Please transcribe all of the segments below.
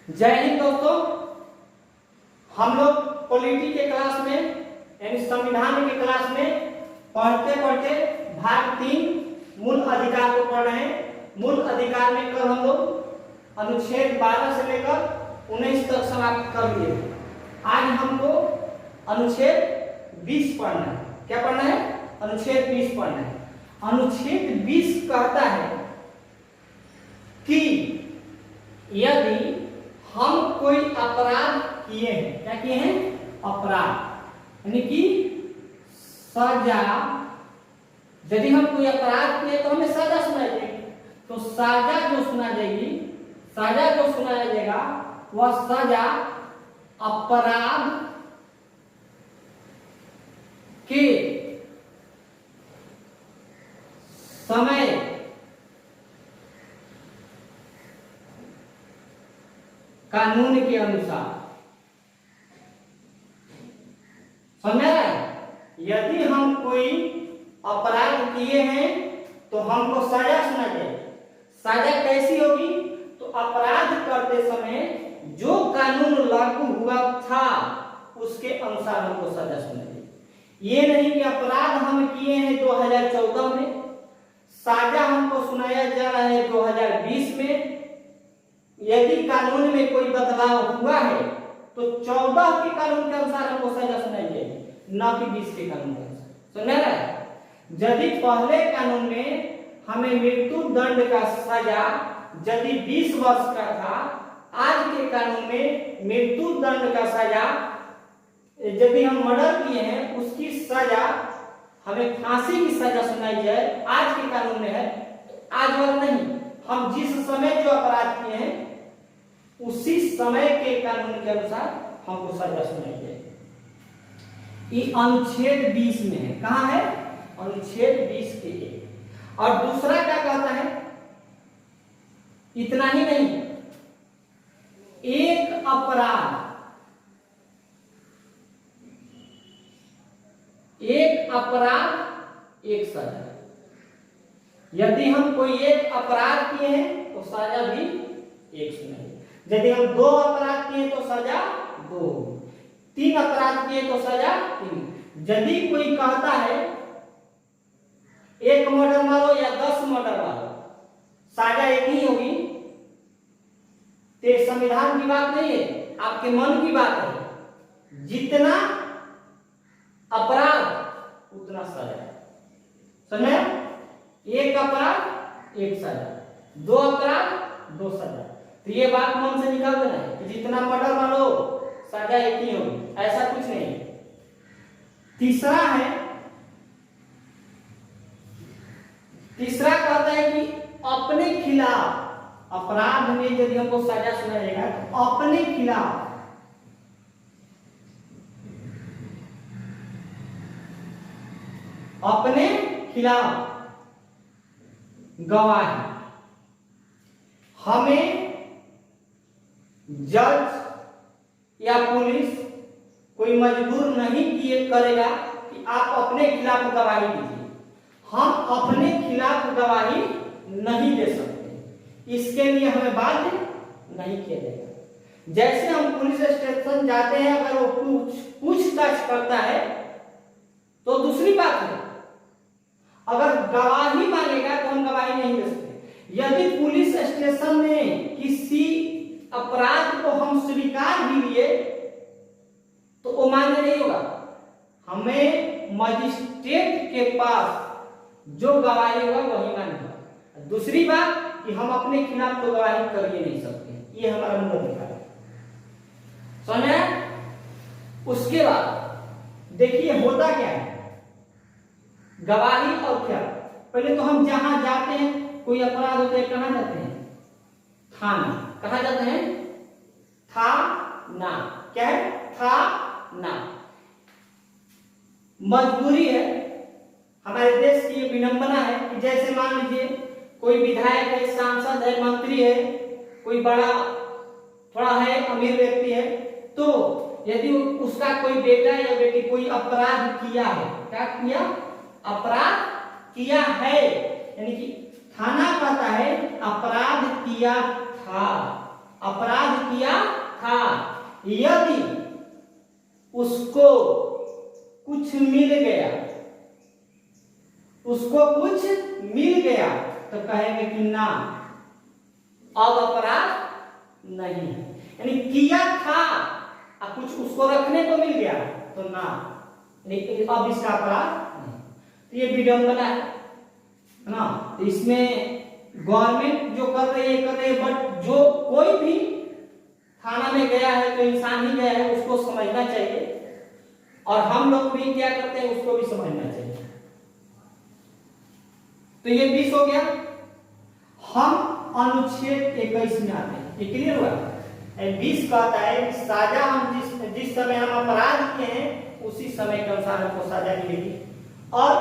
जय हिंद दोस्तों। हम लोग पॉलिटी के क्लास में यानी संविधान के क्लास में पढ़ते पढ़ते भाग 3 मूल अधिकार को पढ़ रहे हैं। मूल अधिकार में कल हम लोग अनुच्छेद 12 से लेकर 19 तक समाप्त कर लिए। आज हमको अनुच्छेद 20 पढ़ना है। क्या पढ़ना है? अनुच्छेद 20 पढ़ना है। अनुच्छेद 20 कहता है कि यदि हम कोई अपराध किए हैं, क्या किए हैं? अपराध यानी कि सजा। यदि हम कोई अपराध किए तो हमें सजा सुनाई देगी। तो सजा जो सुना जाएगी, सजा जो सुनाया जाएगा वह सजा अपराध के समय कानून के अनुसार। समझ रहा है? यदि हम कोई अपराध किए हैं तो हमको सजा सुना जाएगी। सजा कैसी होगी? तो अपराध करते समय जो कानून लागू हुआ था उसके अनुसार हमको सजा सुना जाएगी। ये नहीं कि अपराध हम किए हैं 2014 में, सजा हमको सुनाया जा रहा है 2020 में। यदि कानून में कोई बदलाव हुआ है तो 14 के कानून के अनुसार हमको सजा सुनाई जाएगी, न कि 20 के कानून के अनुसार। सुन रहा है? यदि पहले कानून में हमें मृत्यु दंड का सजा यदि 20 वर्ष का था, आज के कानून में मृत्यु दंड का सजा यदि हम मर्डर किए हैं उसकी सजा हमें फांसी की सजा सुनाई जाए, आज के कानून में है। तो आज वाला नहीं, हम जिस समय जो अपराध किए हैं उसी समय के कानून के अनुसार हमको सजा सुनाई जाएगी। ये अनुच्छेद 20 में है। कहां है? अनुच्छेद 20 के लिए। और दूसरा क्या कहता है? इतना ही नहीं, एक अपराध, एक अपराध एक सजा। यदि हम कोई एक अपराध किए हैं तो सजा भी एक सुनाई। यदि हम 2 अपराध किए तो सजा 2, 3 अपराध किए तो सजा 3। यदि कोई कहता है 1 मर्डर मारो या 10 मर्डर मारो, सजा एक ही होगी। तो संविधान की बात नहीं है, आपके मन की बात है। जितना अपराध उतना सजा। समझे? 1 अपराध 1 सजा, 2 अपराध 2 सजा। तो ये बात मन से निकाल देना है कि जितना मर्डर मारो सजा एक ही होगी, ऐसा कुछ नहीं। तीसरा है, तीसरा कहता है कि अपने खिलाफ अपराध में यदि हमको सजा सुनाया जाएगा तो अपने खिलाफ गवाही हमें जज या पुलिस कोई मजबूर नहीं किए करेगा कि आप अपने खिलाफ गवाही दीजिए। हम अपने खिलाफ गवाही नहीं दे सकते, इसके लिए हमें बाध्य नहीं किया जाएगा। जैसे हम पुलिस स्टेशन जाते हैं, अगर वो पूछताछ करता है तो दूसरी बात है, अगर गवाही मांगेगा तो हम गवाही नहीं दे सकते। यदि पुलिस स्टेशन में किसी अपराध को हम स्वीकार भी लिए तो वो मान्य नहीं होगा। हमें मजिस्ट्रेट के पास जो गवाही होगा वही मान्य होगा। दूसरी बात कि हम अपने खिलाफ तो गवाही कर ही नहीं सकते, ये हमारा मूल अधिकार है। समझे? उसके बाद देखिए होता क्या है गवाही और क्या। पहले तो हम जहां जाते हैं, कोई अपराध होता है, कहां जाते हैं? थाना। कहां जाते हैं? थाना। क्या है? थाना। मजबूरी है, हमारे देश की ये विडंबना है कि जैसे मान लीजिए कोई विधायक है, सांसद है, मंत्री है, कोई बड़ा थोड़ा है, अमीर व्यक्ति है, तो यदि उसका कोई बेटा या बेटी कोई अपराध किया है, क्या किया? अपराध किया है, यानी कि थाना कहता है अपराध किया था, अपराध किया यदि उसको कुछ मिल गया, उसको कुछ मिल गया तो कहेंगे कि ना, अब अपराध नहीं है। यानी किया था और कुछ उसको रखने को मिल गया तो ना, लेकिन अब इसका अपराध नहीं। तो ये विडंबना है ना। तो इसमें गवर्नमेंट जो कर रही है बट जो कोई भी थाना में गया है तो इंसान ही गया है, उसको समझना चाहिए और हम लोग भी क्या करते हैं उसको भी समझना चाहिए। तो ये 20 हो गया। हम अनुच्छेद 21 में आते हैं। ये क्लियर हुआ? 20 कहता है कि सजा हम जिस समय हम अपराध किए हैं उसी समय के अनुसार हमको सजा मिलेगी, और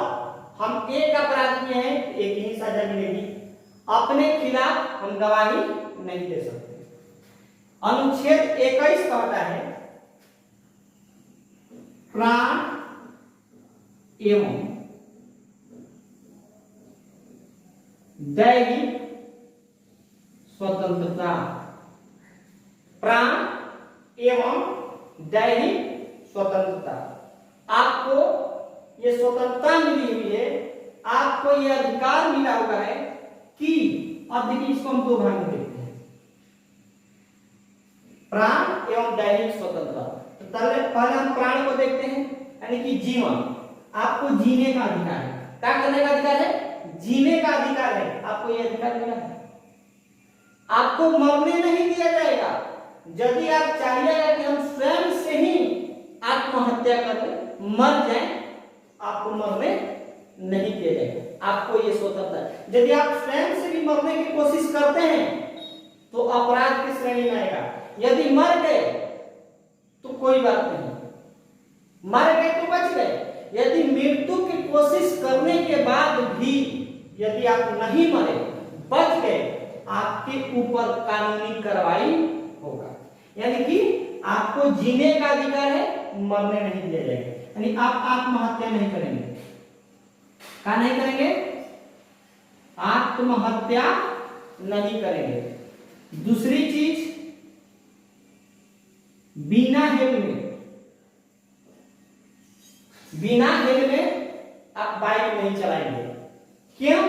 हम एक अपराध किए हैं तो एक ही सजा मिलेगी। अपने खिलाफ हम गवाही नहीं दे सकते। अनुच्छेद 21 कहता है प्राण एवं दैहिक स्वतंत्रता। प्राण एवं दैहिक स्वतंत्रता, आपको ये स्वतंत्रता मिली हुई है, आपको ये अधिकार मिला हुआ है कि, अब देखिए इसको हम दो भाग में देखते हैं, प्राण एवं दैहिक स्वतंत्रता। तो पहले हम प्राण को देखते हैं, यानी कि जीवन। आपको जीने का अधिकार है। क्या करने का अधिकार है? जीने का अधिकार है। आपको यह अधिकार मिला है। आपको मरने नहीं दिया जाएगा। यदि आप चाहिएगा कि हम स्वयं से ही आत्महत्या कर मर जाएं, आपको मरने नहीं दिया जाएगा। आपको ये स्वतंत्रता है। यदि आप स्वयं से भी मरने की कोशिश करते हैं तो अपराध की श्रेणी में आएगा। यदि मर गए तो कोई बात नहीं, मर गए तो बच गए। यदि मृत्यु की कोशिश करने के बाद भी यदि आप नहीं मरे, बच गए, आपके ऊपर कानूनी कार्रवाई होगा। यानी कि आपको जीने का अधिकार है, मरने नहीं दिया जाएगा। यानी आप आत्महत्या नहीं करेंगे। क्या नहीं करेंगे? आत्महत्या नहीं करेंगे। दूसरी चीज, बिना हेलमेट आप बाइक नहीं चलाएंगे। क्यों?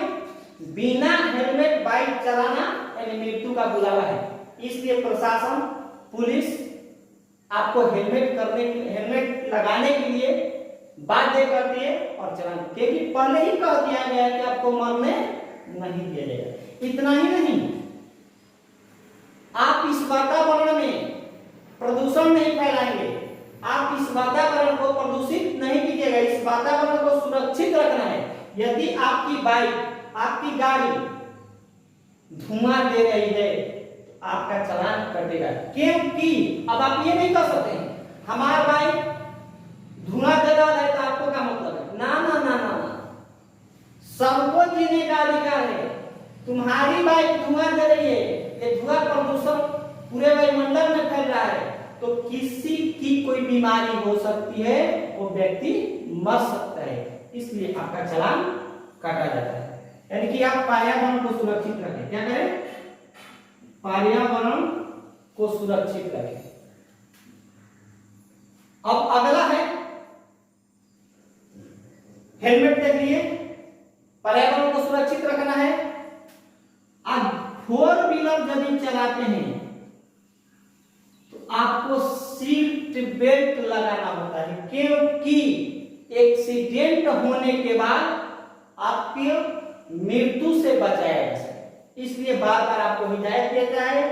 बिना हेलमेट बाइक चलाना यानी मृत्यु का बुलावा है। इसलिए प्रशासन, पुलिस आपको हेलमेट लगाने के लिए बाध्य करती है और चलाने, क्योंकि पहले ही कह दिया गया है कि आपको मरने नहीं दिया जाएगा। इतना ही नहीं, आप इस वातावरण में प्रदूषण नहीं फैलाएंगे। आप इस वातावरण को प्रदूषित नहीं कीजिएगा। इस वातावरण को सुरक्षित रखना है। यदि आपकी बाइक, आपकी गाड़ी धुआं दे रही है तो आपका चालान कटेगा। क्योंकि अब आप ये नहीं कर सकते हमारा बाइक धुआं दे रहा है तो आपको क्या मतलब है? ना ना ना ना ना, सबको जीने का अधिकार है। तुम्हारी बाइक धुआं दे रही है, ये धुआं प्रदूषण पूरे वायुमंडल में फैल रहा है, तो किसी की कोई बीमारी हो सकती है, वो व्यक्ति मर सकता है। इसलिए आपका चालान काटा जाता है। यानी कि आप पर्यावरण को सुरक्षित रखें। क्या करें? पर्यावरण को सुरक्षित रखें। अब अगला है हेलमेट। देख लिए, पर्यावरण को सुरक्षित रखना है। अब 4 व्हीलर यदि चलाते हैं तो आपको सीट बेल्ट लगाना होता है, क्योंकि एक्सीडेंट होने के बाद आपकी मृत्यु से बचाया जा सके। इसलिए बार बार आपको हिदायत दिया जाए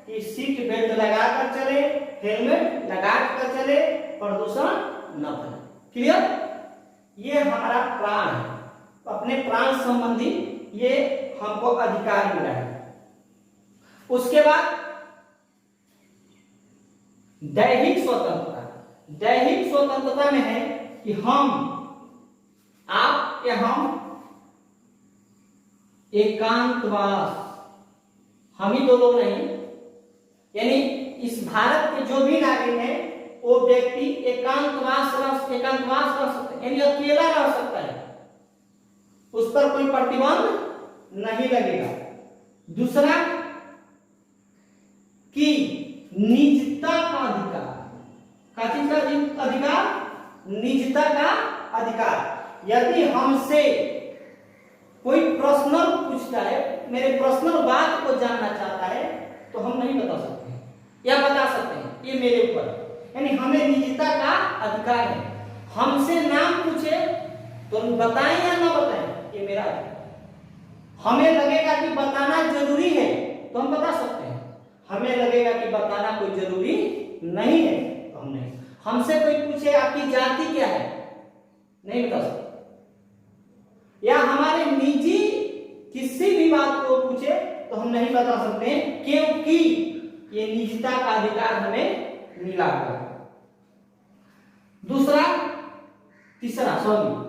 कि सीट बेल्ट लगाकर चले, हेलमेट लगाकर चले, प्रदूषण न फैले। क्लियर? ये हमारा प्राण है। अपने प्राण संबंधी ये हमको अधिकार मिला है। उसके बाद दैहिक स्वतंत्रता। दैहिक स्वतंत्रता में है कि आप या हम एकांतवास, हम ही दो लोग नहीं, यानी इस भारत के जो भी नागरिक है वो व्यक्ति एकांतवास रह सकता है, यानी अकेला रह सकता है। उस पर कोई प्रतिबंध नहीं लगेगा। दूसरा कि निजता का अधिकार, का चीज का अधिकार, निजता का अधिकार। यदि हमसे कोई पर्सनल पूछता है, मेरे पर्सनल बात को जानना चाहता है, तो हम नहीं बता सकते हैं या बता सकते हैं, ये मेरे ऊपर, यानी हमें निजता का अधिकार है। हमसे नाम पूछे तो बताएं या ना बताएं, ये मेरा अधिकार। हमें लगेगा कि बताना जरूरी है तो हम बता सकते हैं, हमें लगेगा कि बताना कोई जरूरी नहीं है तो हम नहीं। हमसे कोई पूछे आपकी जाति क्या है, नहीं बता सकते, या हमारे निजी किसी भी बात को पूछे तो हम नहीं बता सकते हैं, क्योंकि ये निजता का अधिकार हमें मिला हुआ है। दूसरा, तीसरा, सॉरी,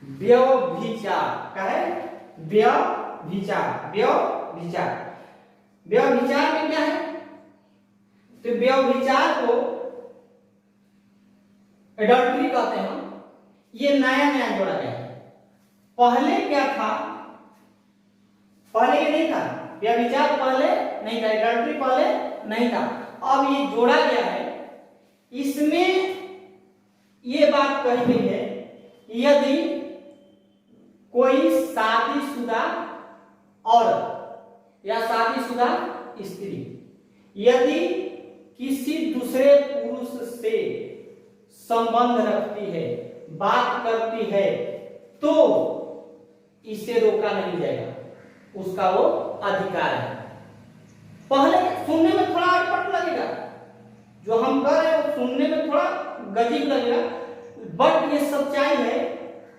व्यभिचार का है, व्यभिचार, व्यभिचार, व्यभिचार में क्या है, तो व्यभिचार को एडल्ट्री कहते हैं। ये नया नया जोड़ा गया है, पहले क्या था, पहले ये नहीं था, व्यभिचार पहले नहीं था, एडल्ट्री पहले नहीं था, अब ये जोड़ा गया है। इसमें ये बात कही गई है, यदि कोई शादीशुदा औरत या शादीशुदा स्त्री यदि किसी दूसरे पुरुष से संबंध रखती है, बात करती है, तो इसे रोका नहीं जाएगा, उसका वो अधिकार है। पहले सुनने में थोड़ा अटपट लगेगा, जो हम कर रहे हैं वो सुनने में थोड़ा गजीब लगेगा, बट ये सच्चाई है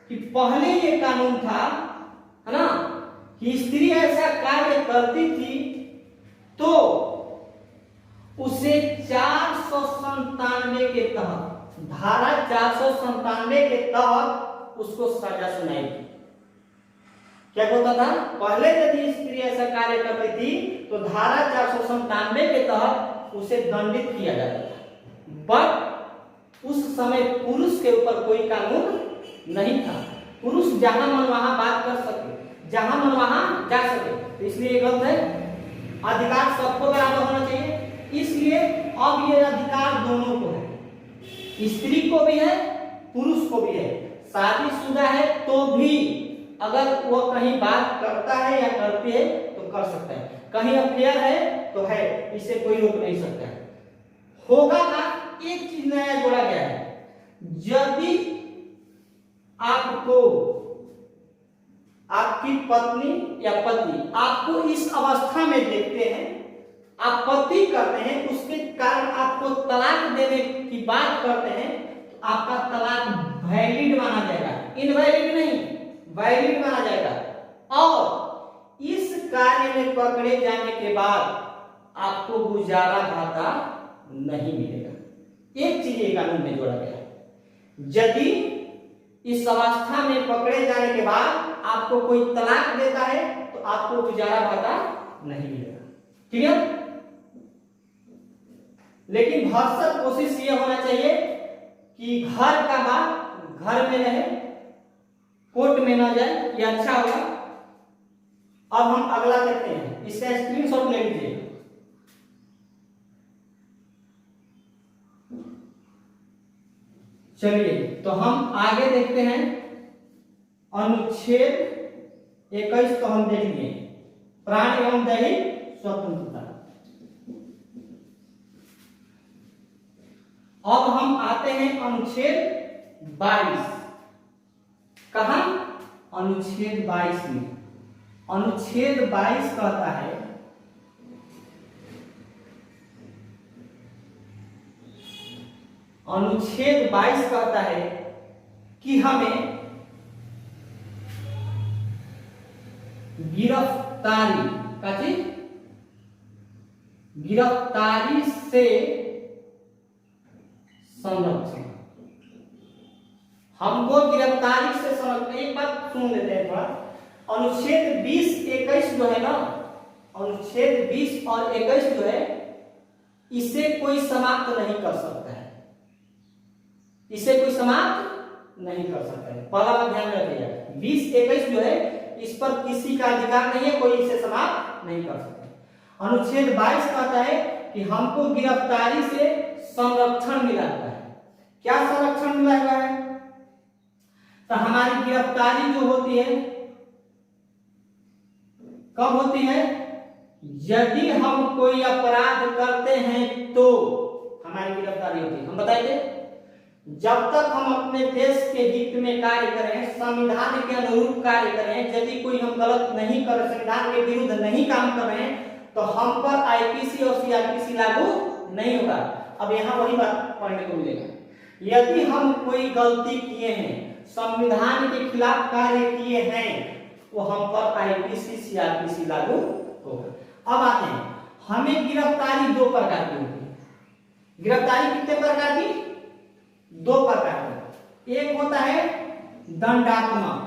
कि पहले ये कानून था, है ना, कि स्त्री ऐसा कार्य करती थी तो उसे 497 के तहत, धारा 497 के तहत उसको सजा सुनाई थी। क्या होता था, पहले यदि स्त्री ऐसा कार्य करती थी तो धारा 497 के तहत उसे दंडित किया जाता था, बट उस समय पुरुष के ऊपर कोई कानून नहीं था, पुरुष जहां मन वहां बात कर सके, जहां मन वहां जा सके, तो इसलिए गलत है। अधिकार सबको बराबर होना चाहिए, इसलिए अब ये अधिकार दोनों को है, स्त्री को भी है, पुरुष को भी है। शादीशुदा है तो भी अगर वो कहीं बात करता है या करती है तो कर सकता है, कहीं अफेयर है तो है, इसे कोई रोक नहीं सकता है। होगा ना, एक चीज नया जोड़ा गया है, यदि आपको आपकी पत्नी या पति आपको इस अवस्था में देखते हैं, आप पति करते हैं, उसके कारण आपको तलाक देने की बात करते हैं, तो आपका तलाक वैलिड माना जाएगा, इनवैलिड नहीं, वैलिड माना जाएगा। और इस कार्य में पकड़े जाने के बाद आपको गुजारा भाता नहीं मिलेगा। एक चीज ये कानून में जोड़ा गया है, यदि इस अवस्था में पकड़े जाने के बाद आपको कोई तलाक देता है तो आपको गुजारा भाता नहीं मिलेगा, ठीक है। लेकिन भरसक कोशिश ये होना चाहिए कि घर का बात घर में रहे, कोर्ट में ना जाए, ये अच्छा होगा। अब हम अगला देखते हैं, इसका स्क्रीनशॉट ले लीजिए। चलिए तो हम आगे देखते हैं, अनुच्छेद 21 तो हम देख लिए, प्राण एवं दैहिक स्वतंत्रता। अब हम आते हैं अनुच्छेद 22। कहा? अनुच्छेद 22 में। अनुच्छेद 22 कहता है अनुच्छेद 22 कहता है कि हमें गिरफ्तारी का चीज, गिरफ्तारी से संरक्षण, हमको गिरफ्तारी से संरक्षण। एक बात सुन लेते हैं थोड़ा, अनुच्छेद 20, 21 जो है ना, अनुच्छेद 20 और 21 जो है, इसे कोई समाप्त नहीं कर सकता है, इसे कोई समाप्त नहीं कर सकता है। पहला बात ध्यान रखिएगा, 20-21 जो है इस पर किसी का अधिकार नहीं है, कोई इसे समाप्त नहीं कर सकता। अनुच्छेद 22 कहता है कि हमको गिरफ्तारी से संरक्षण मिला हुआ है। क्या संरक्षण मिला हुआ है? तो हमारी गिरफ्तारी जो होती है कब होती है? यदि हम कोई अपराध करते हैं तो हमारी गिरफ्तारी होती है। हम बताएंगे, जब तक हम अपने देश के हित में कार्य करें, संविधान के अनुरूप कार्य करें, यदि कोई हम गलत नहीं कर, संविधान के विरुद्ध नहीं काम कर रहे हैं, तो हम पर आईपीसी और सीआरपीसी लागू नहीं होगा। अब यहाँ वही बात पढ़ने को मिलेगा, यदि हम कोई गलती किए हैं, संविधान के खिलाफ कार्य किए हैं, तो हम पर आईपीसी सीआरपीसी लागू होगा। अब आते हैं, हमें गिरफ्तारी दो प्रकार की होती है। गिरफ्तारी कितने प्रकार की? दो प्रकार की। एक होता है दंडात्मक,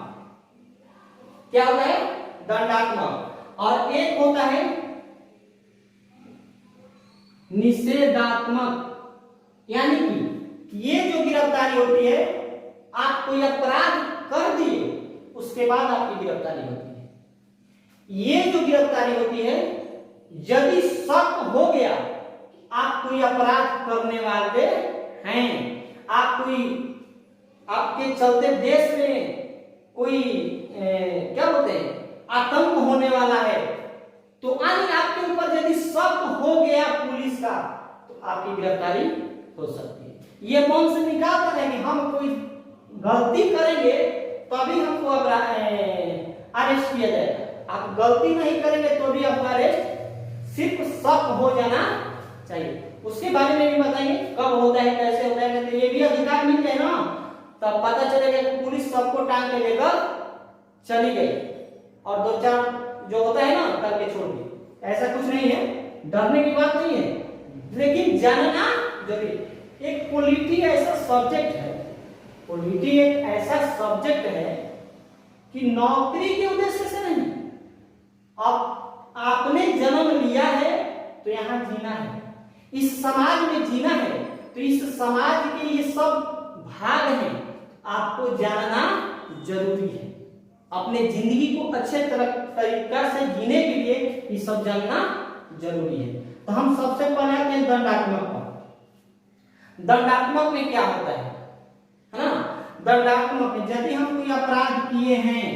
क्या होता है? दंडात्मक। और एक होता है निषेधात्मक, यानी कि ये जो गिरफ्तारी होती है, आप कोई अपराध कर दिए उसके बाद आपकी गिरफ्तारी होती है। ये जो गिरफ्तारी होती है, यदि शक हो गया आप कोई अपराध करने वाले हैं, आप कोई, आपके चलते देश में कोई क्या बोलते हैं, आतंक होने वाला है, तो यानी आपके ऊपर यदि शक हो गया पुलिस का, तो आपकी गिरफ्तारी हो सकती है। ये मन से निकाल कर है कि हम कोई गलती करेंगे तभी हमको अरेस्ट किया जाएगा। आप गलती नहीं करेंगे तो भी आपका अरेस्ट, सिर्फ शक हो जाना चाहिए। उसके बारे में भी बताएंगे कब होता है, कैसे होता है। तो ये भी अधिकार मिल जाए ना, तब पता चलेगा कि पुलिस सबको टांग के लेकर चली गई और दो चार जो होता है ना करके छोड़ दी। ऐसा कुछ नहीं है, डरने की बात नहीं है, लेकिन जानना जरूरी। एक पॉलिटी ऐसा सब्जेक्ट है, पॉलिटी एक ऐसा सब्जेक्ट है कि नौकरी के उद्देश्य से नहीं, अब आपने जन्म लिया है तो यहाँ जीना है, इस समाज में जीना है, तो इस समाज के ये सब भाग हैं, आपको जानना जरूरी है। अपने जिंदगी को अच्छे तरीका से जीने के लिए ये सब जानना जरूरी है। तो हम सबसे पहले आते हैं दंडात्मक पर। दंडात्मक में क्या होता है ना? दंडात्मक में यदि हम कोई अपराध किए हैं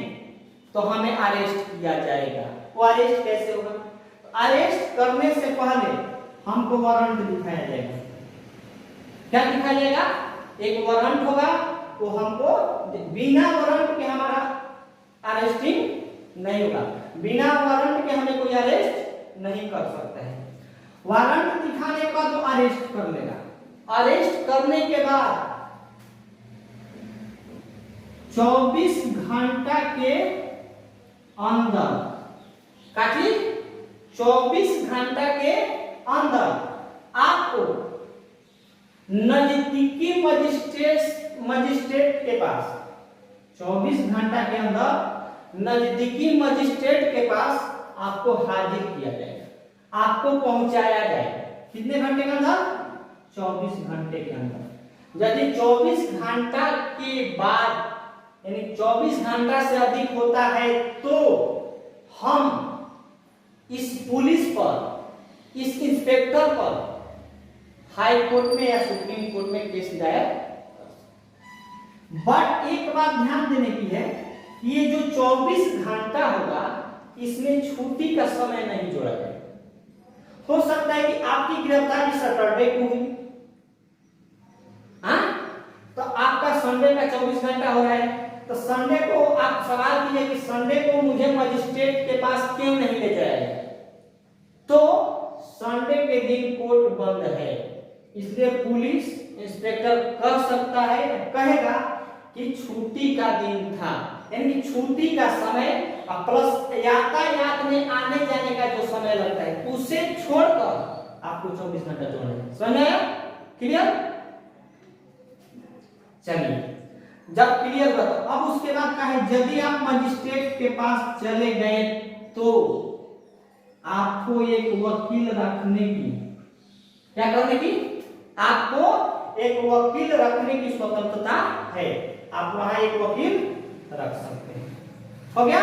तो हमें अरेस्ट किया जाएगा। वो अरेस्ट कैसे होगा? अरेस्ट करने से पहले हमको वारंट दिखाया जाएगा। क्या दिखाया जाएगा? एक वारंट होगा, वो हमको बिना वारंट के हमारा अरेस्टिंग नहीं होगा। बिना वारंट के हमें कोई अरेस्ट नहीं कर सकता है। वारंट दिखाने के बाद वो अरेस्ट कर लेगा। अरेस्ट करने के बाद 24 घंटा के अंदर, काटी 24 घंटा के अंदर आपको नजदीकी मजिस्ट्रेट के पास, 24 घंटा के अंदर नजदीकी मजिस्ट्रेट के पास आपको हाजिर किया जाएगा, आपको पहुंचाया जाएगा। कितने घंटे के अंदर? 24 घंटे के अंदर। यदि 24 घंटा के बाद यानी 24 घंटा से अधिक होता है तो हम इस पुलिस पर, इस इंस्पेक्टर पर हाई कोर्ट में या सुप्रीम कोर्ट में केस दायर। बट एक बात ध्यान देने की है, ये जो 24 घंटा होगा इसमें छुट्टी का समय नहीं जोड़ा जाएगा। हो सकता है कि आपकी गिरफ्तारी सैटरडे को हुई, तो आपका संडे का 24 घंटा हो रहा है, तो संडे को आप सवाल कीजिए कि संडे को मुझे मजिस्ट्रेट के पास क्यों नहीं ले जाया गया? तो संडे के दिन कोर्ट बंद है, इसलिए पुलिस इंस्पेक्टर कह सकता है, कहेगा कि छुट्टी का दिन था, यानी कि छुट्टी का समय प्लस यातायात में आने जाने का जो समय लगता है उसे छोड़कर आपको 24 घंटा जोड़ना है। समझ आया? क्लियर? चलिए, जब क्लियर हुआ तो अब उसके बाद क्या है, यदि आप मजिस्ट्रेट के पास चले गए तो आपको एक वकील रखने की, क्या करने की? आपको एक वकील रखने की स्वतंत्रता है। आप वहां एक वकील रख सकते हैं। हो गया।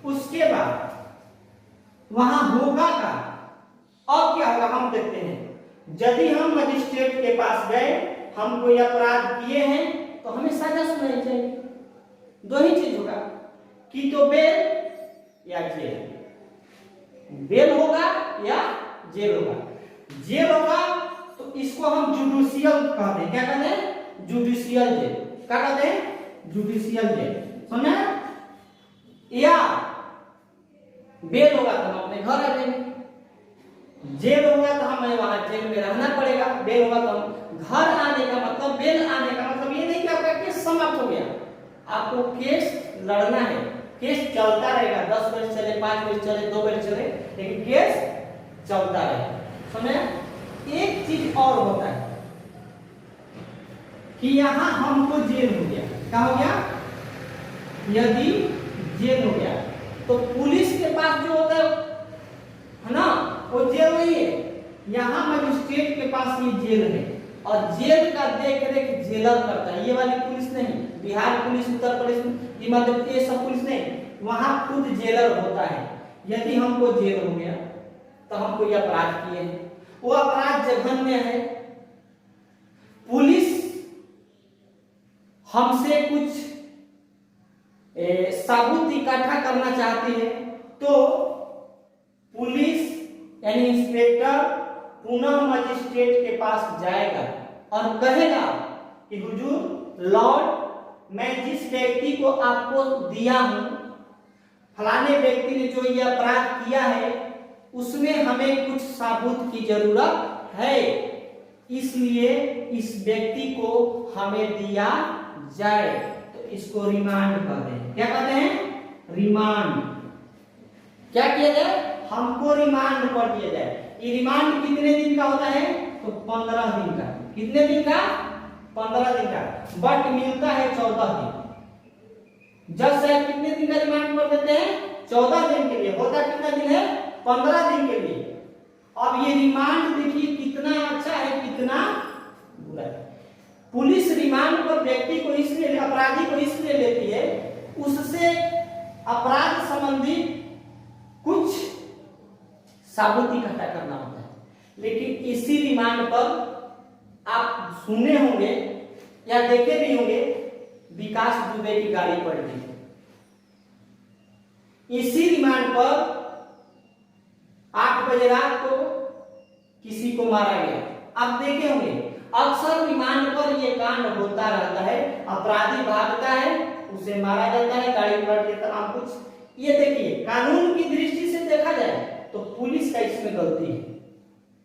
उसके बाद वहां होगा का, अब क्या होगा हम देखते हैं। यदि हम मजिस्ट्रेट के पास गए, हम कोई अपराध किए हैं तो हमें सजा सुनाई जाएगी। दो ही चीज होगा कि तो बेल या जेल, बेल होगा या जेल होगा। जेल होगा तो इसको हम जुडिशियल कहते हैं। क्या कहते हैं? Judicial jail. क्या कहते हैं? Judicial jail. समझे? या बेल होगा तो हम अपने घर आ जाएंगे, जेल होगा तो हमें वहां जेल में रहना पड़ेगा। बेल होगा तो हम घर आने का मतलब, बेल आने का मतलब ये नहीं कि आपका केस समाप्त हो गया। आपको केस लड़ना है, केस चलता रहेगा। 10 वर्ष चले, 5 वर्ष चले, 2 वर्ष चले, लेकिन केस चलता रहेगा। समझे? एक चीज और होता है कि यहां हमको जेल हो गया। क्या हो गया? यदि जेल हो गया तो पुलिस के पास जो होता है ना, वो जेल नहीं है। यहाँ मजिस्ट्रेट के पास ये जेल है और जेल का देख रेख जेलर करता है। ये वाली पुलिस नहीं, बिहार पुलिस, उत्तर प्रदेश, मध्य प्रदेश, ये सब पुलिस नहीं, वहां खुद जेलर होता है। यदि हमको जेल हो गया तो हम कोई अपराध किए हैं, वो अपराध जघन्य है, पुलिस हमसे कुछ सबूत इकट्ठा करना चाहती है, तो पुलिस यानी इंस्पेक्टर पुनः मजिस्ट्रेट के पास जाएगा और कहेगा कि हुजूर लॉर्ड, मैं जिस व्यक्ति को आपको दिया हूं, फलाने व्यक्ति ने जो ये अपराध किया है, उसमें हमें कुछ सबूत की जरूरत है, इसलिए इस व्यक्ति को हमें दिया जाए। तो इसको रिमांड कहते हैं। क्या कहते हैं? रिमांड। क्या किया जाए? हमको रिमांड कर दिया जाए। ये रिमांड कितने दिन का होता है? तो 15 दिन का। कितने दिन का? 15 दिन का। बट मिलता है 14 दिन। जज साहब कितने दिन का रिमांड कर देते हैं? 14 दिन के लिए। होता कितना दिन है? 15 दिन के लिए। अब ये रिमांड देखिए कितना अच्छा है, कितना बुरा है। पुलिस रिमांड पर व्यक्ति को इसलिए, अपराधी को इसलिए लेती है, उससे अपराध संबंधी कुछ सबूत इकट्ठा करना होता है। लेकिन इसी रिमांड पर आप सुने होंगे या देखे भी होंगे, विकास दुबे की गाड़ी पड़ गई। इसी रिमांड पर 8 बजे रात को किसी को मारा गया। आप देखे होंगे अक्सर रिमांड पर यह कांड होता रहता है। अपराधी भागता है, उसे मारा जाता है, गाड़ी पलट के तमाम कुछ। ये देखिए, कानून की दृष्टि से देखा जाए तो पुलिस का इसमें गलती है।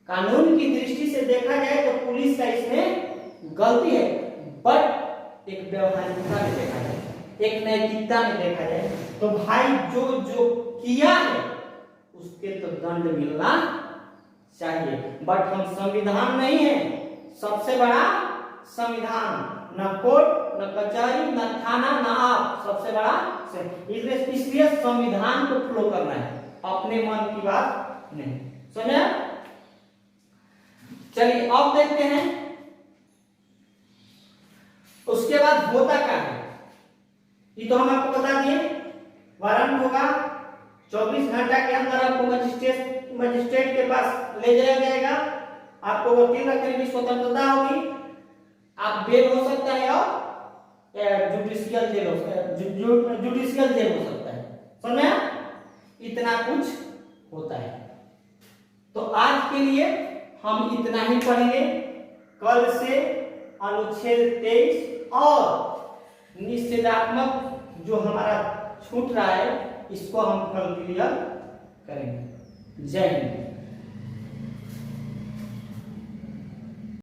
कानून की दृष्टि से देखा जाए तो पुलिस का इसमें गलती है, बट एक व्यवहारिकता में देखा जाए, एक नैतिकता में देखा जाए तो भाई जो जो किया है उसके तो दंड मिलना चाहिए। बट हम संविधान नहीं है, सबसे बड़ा संविधान, न कोर्ट, न कचहरी, न थाना, न आप, सबसे बड़ा इसलिए संविधान को फॉलो करना है, अपने मन की बात नहीं। समझे? चलिए अब देखते हैं उसके बाद होता क्या है। ये तो हम आपको बता दिए, वारंट होगा, 24 घंटा के अंदर आपको मजिस्ट्रेट के पास ले जाया जाएगा, आपको वकील रखने की स्वतंत्रता होगी, आप बेल हो सकता है और जुडिशियल जेल हो सकता है। समझे? इतना कुछ होता है। तो आज के लिए हम इतना ही पढ़ेंगे। कल से अनुच्छेद 23 और निषेधात्मक जो हमारा छूट रहा है, इसको हम कल क्लियर करेंगे। जय हिंद।